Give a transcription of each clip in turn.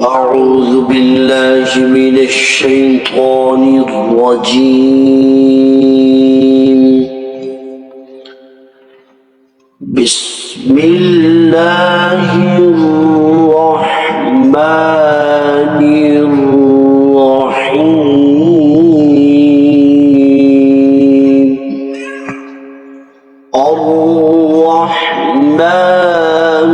أعوذ بالله من الشيطان الرجيم. بسم الله الرحمن الرحيم. الرحمن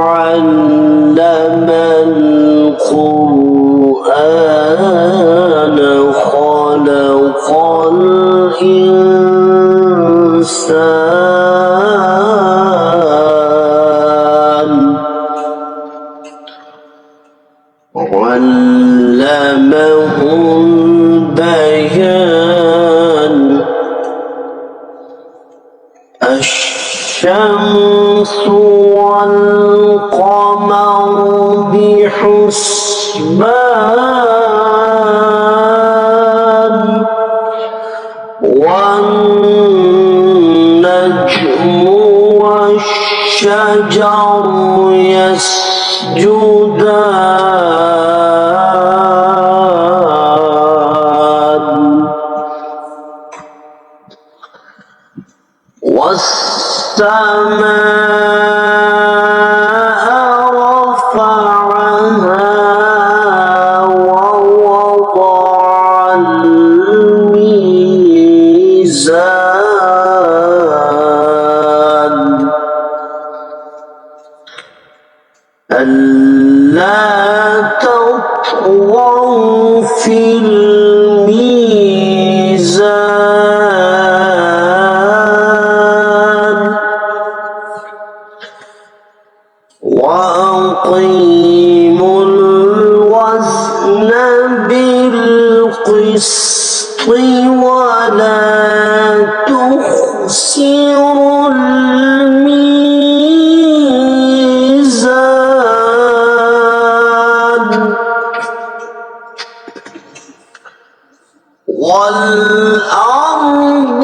علم القرآن خلق الإنسان علمه البيان. الشمس والقمر بحسبان والنجم والشجر يسجدان والسماء رفعها ووضع الميزان ألا تطغوا في الميزان وأقيموا الوزن بالقسط ولا تخسروا الميزان والأرض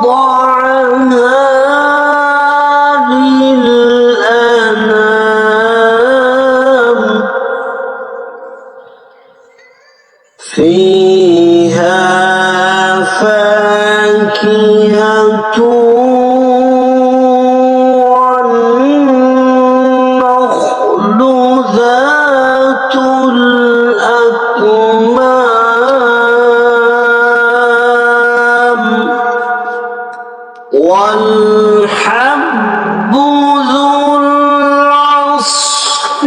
وضعها للأنام فيها فاكهة والنخل ذات الأكمام والحب ذو العصف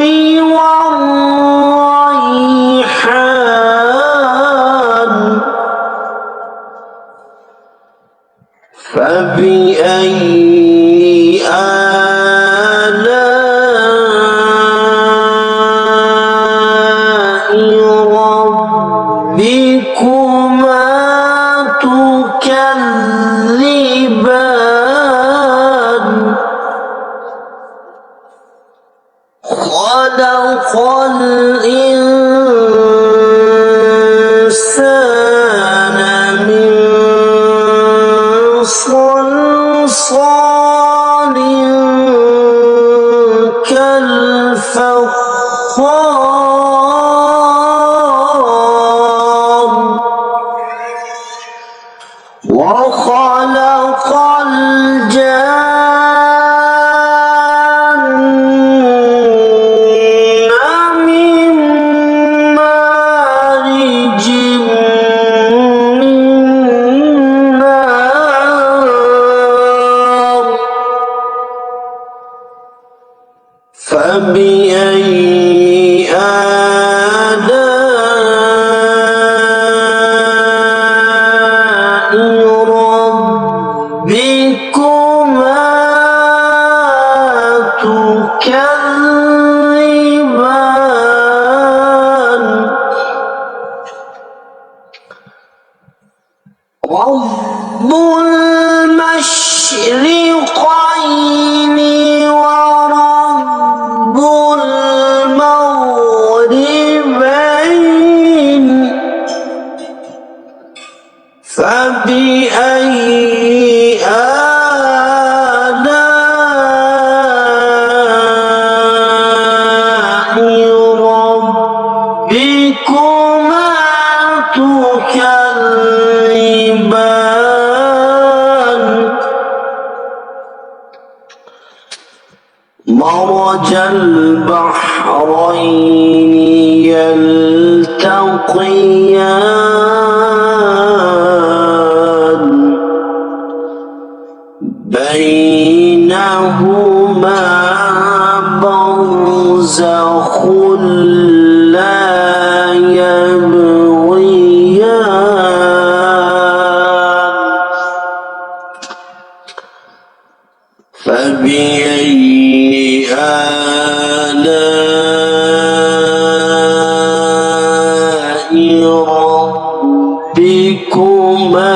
والريحان فبأي آلاء ربكما تكذبان خلق الإنسان من صلصال كالفخار وخلق الجان من مارج من نار فبأي آلاء ربكما تكذبان رب المشرقين ورب المغربين فبأي آلاء مرج البحرين يلتقيان بينهما برزخ لا يبغيان فبأي آلاء ربكما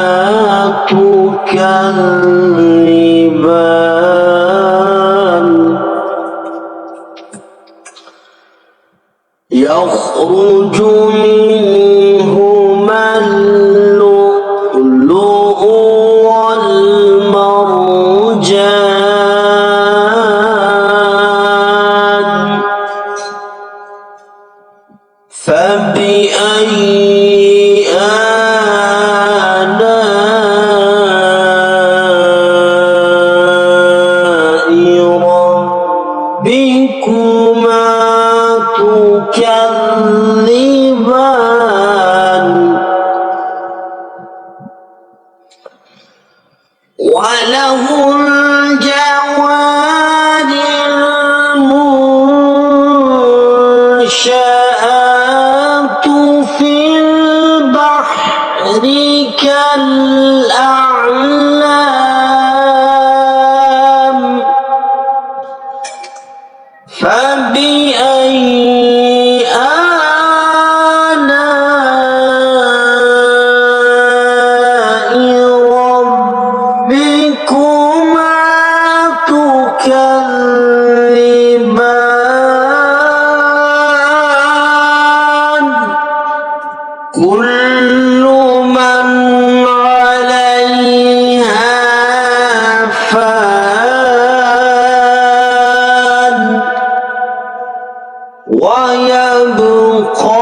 تكذبان يخرج منهما اللؤلؤ والمرجان فبأي آلاء ربكما تكذبان وله الجوار المنشآت في البحر كالأعلام فبأي آلاء ربكما تكذبان كل من عليها فان ويبقى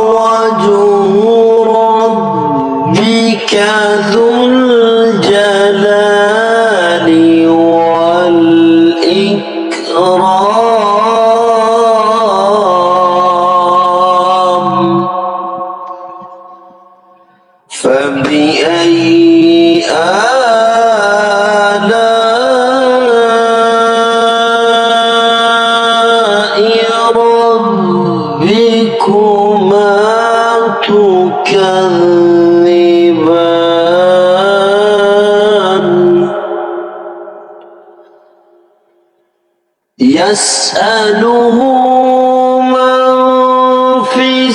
وجه ربك ذو الجلال والإكرام فبأي آلاء ربكما تكذبان يسأله من في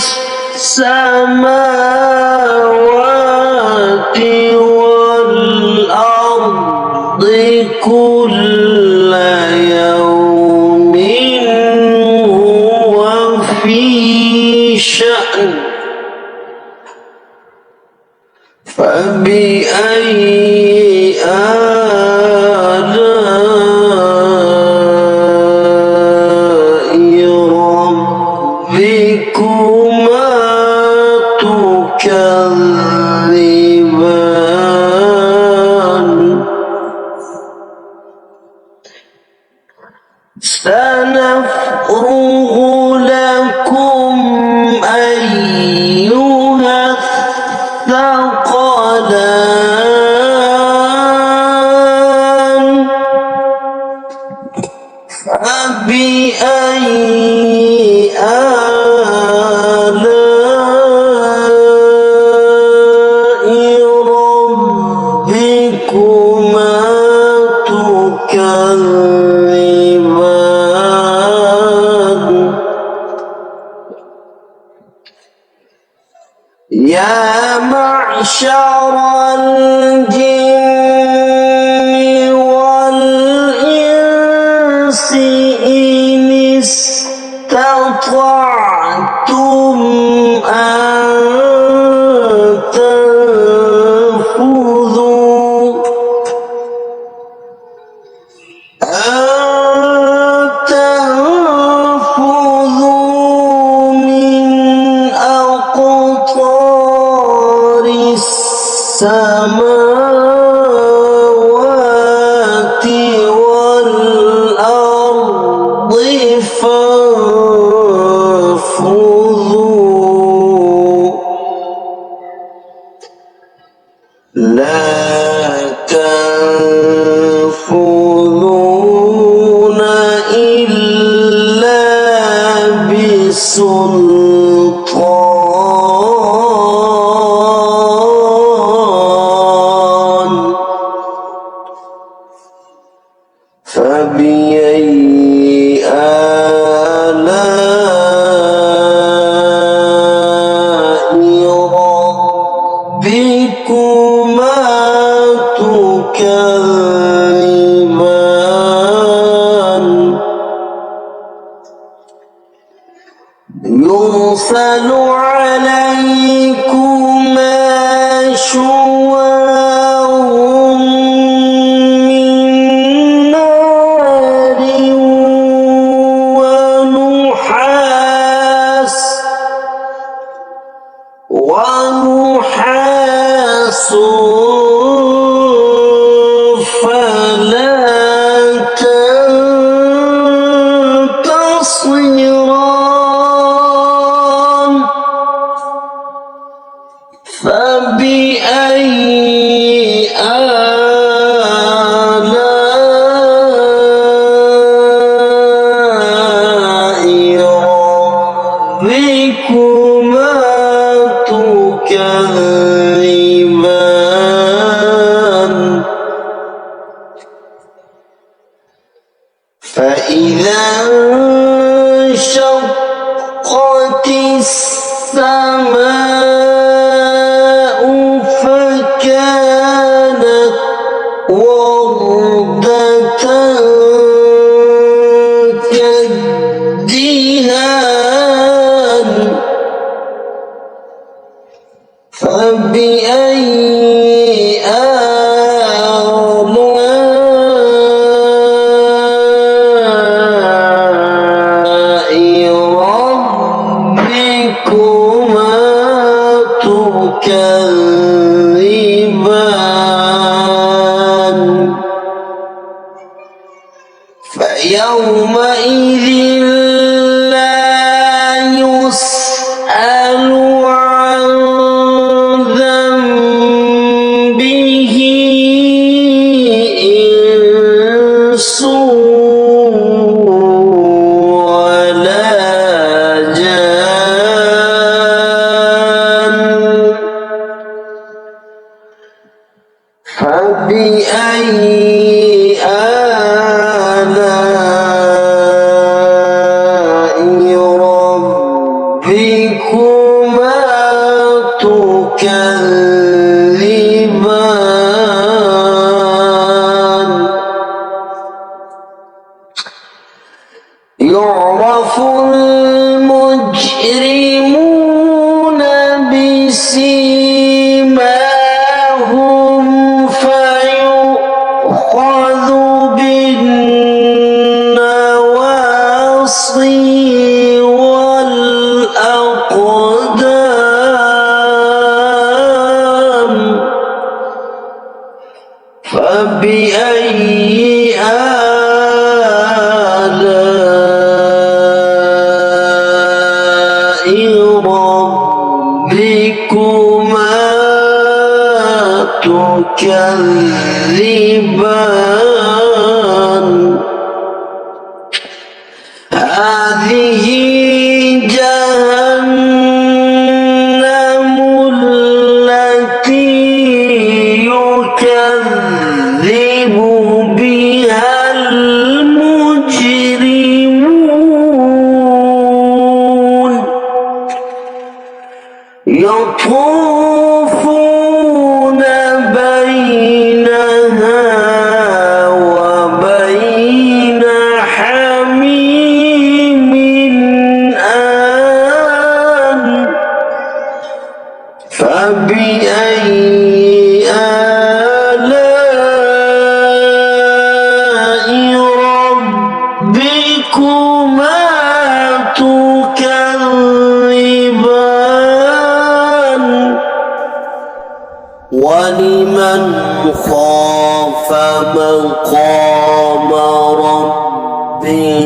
السماوات والأرض كل يوم هو في شأن فبأي آلاء ربكما تكذبان سنفرغ لكم أيها الثقلان فبأي آلاء ربكما تكذبان يا معشر الجن والإنس إن استطعتم أن تنفذوا من أقطار السماوات والأرض سلطان فبأي آلاء ربكما تكذبان يرسل عليكما شواظ من نار ونحاس فلا تنتصران فبأي آلاء ربكما تكذبان فإذا انشقت السماء فكانت وردة كالدهان فبأي آلاء ربكما تكذبان فيومئذ لا يسأل عن ذنبه إنس ولا جان فبأي آلاء ربكما تكذبان يعرف المجرمون بسيماهم فيؤخذ بالنواصي والأقدام فبأي آلاء ربكما تكذبان هذه جهنم التي يكذب بها المجرمون يطوفون بينها وبين حميم آن فبأي آلاء ربكما تكذبان ولمن خاف مقام ربه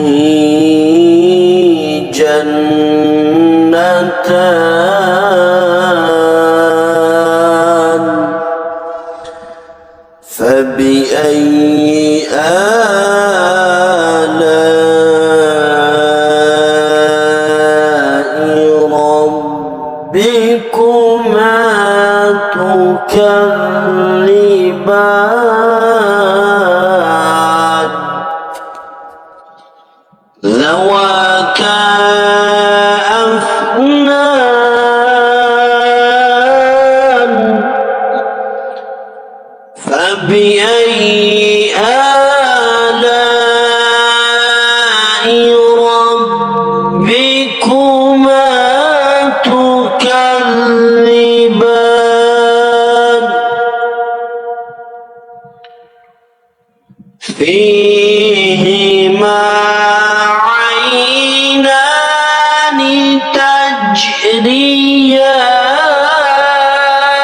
جنتان فبأي آلاء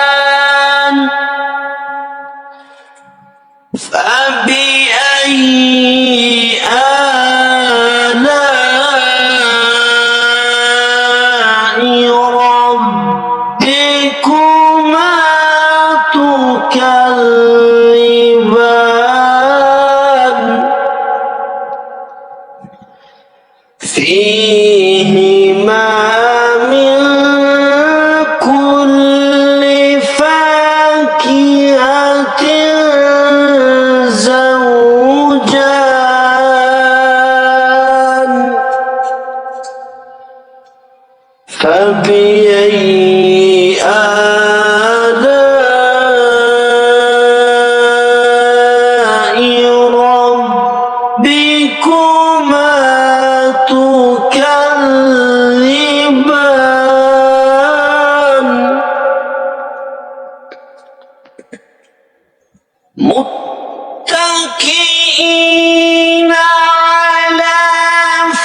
تكريان فبأي آلاء ربكما تكذبان فيهما من كل فاكهة زوجان فبأي آلاء ربكما تكذبان متكئين على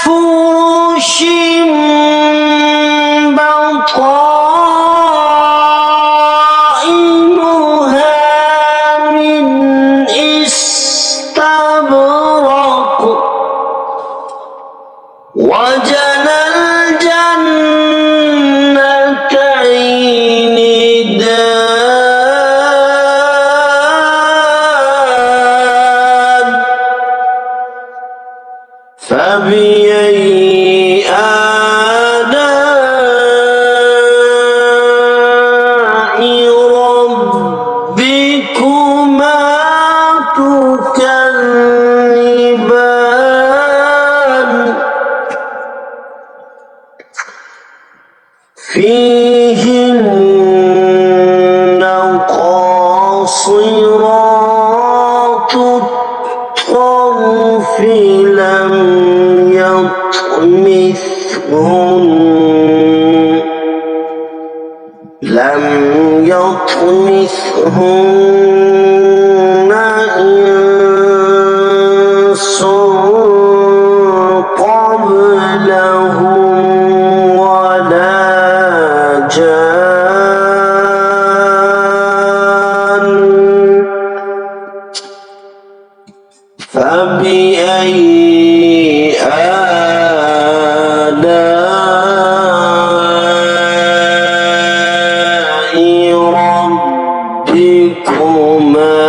فرش بطائنها من استبرق وجنى الجنتين دان فبأي آلاء ربكما تكذبان فيهن قاصرات الطرف لم يطمثهن إنس قبلهم ولا جان فبأي آلاء ربكما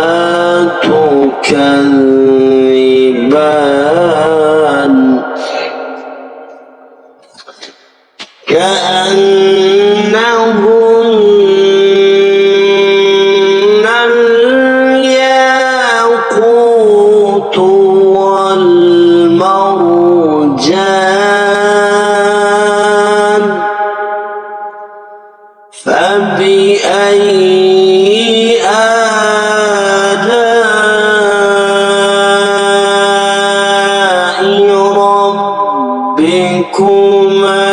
تكذبان كأنهن الياقوت والمرجان فبأي آلاء ربكما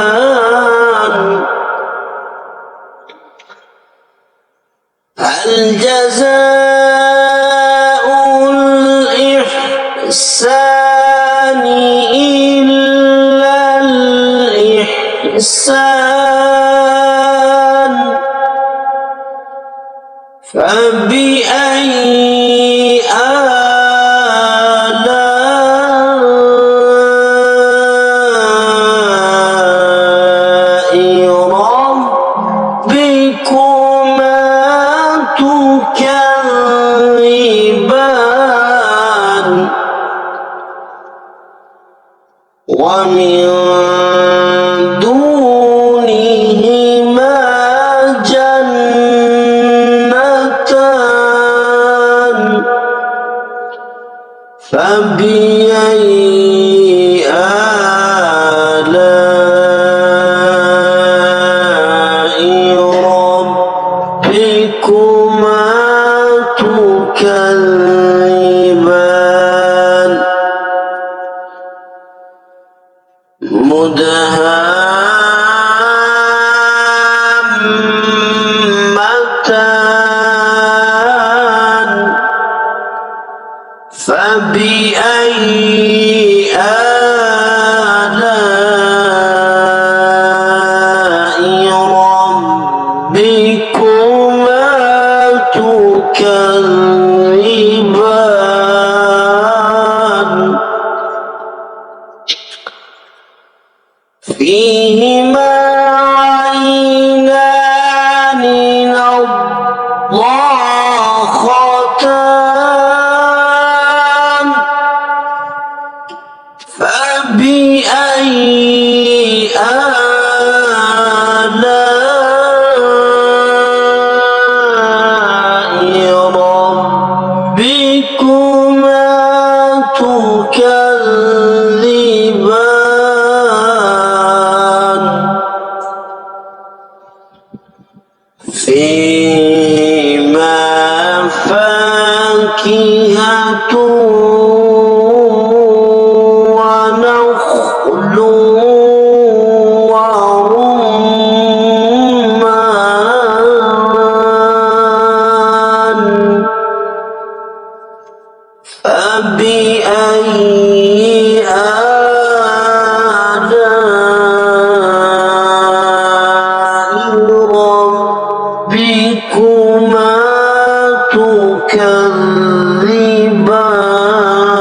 تكذبان هل جزاء الإحسان إلا الإحسان فبأي آلاء ربكما تكذبان ومن دونهما جنتان فبأي آلاء ربكما تكذبان مدهامتان فبأي آلاء فيهما عينان نضاختان فبأي آلاء ربكما تكذبان فيهما فاكهة ونخل ورمان فبأي آلاء ربكما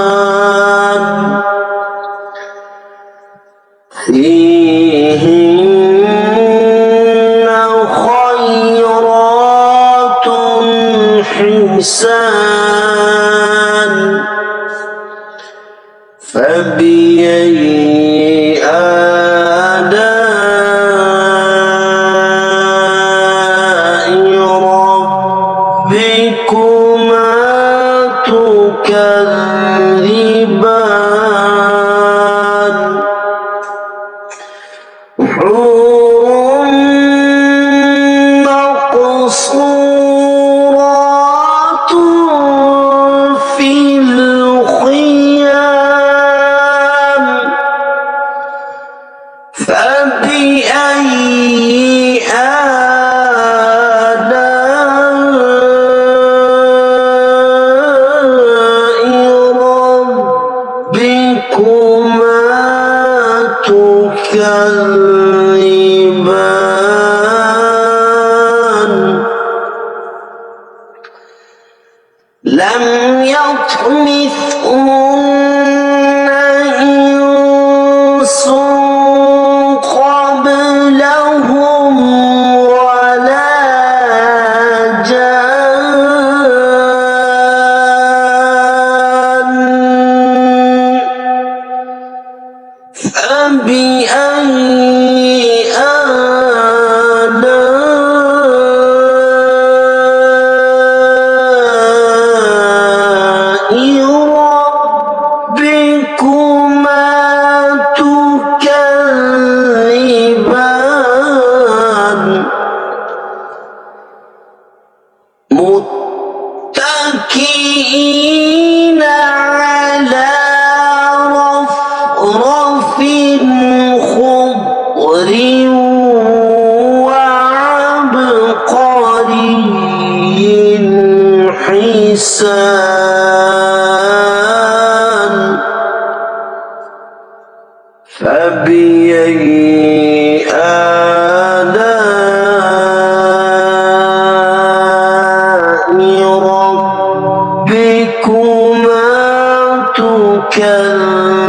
تكذبان فيهن خيرات حسان فبأي آلاء ربكما تكذبان حور مقصورات في الخيام فبأي آلاء ربكما تكذبان لم يطمثهن إنس قبلهم ولا جان فبأي آلاء ربكما تكذبان متكئين على رفرف خضر وعبقري حسان فبأي آلاء ربكما تكذبان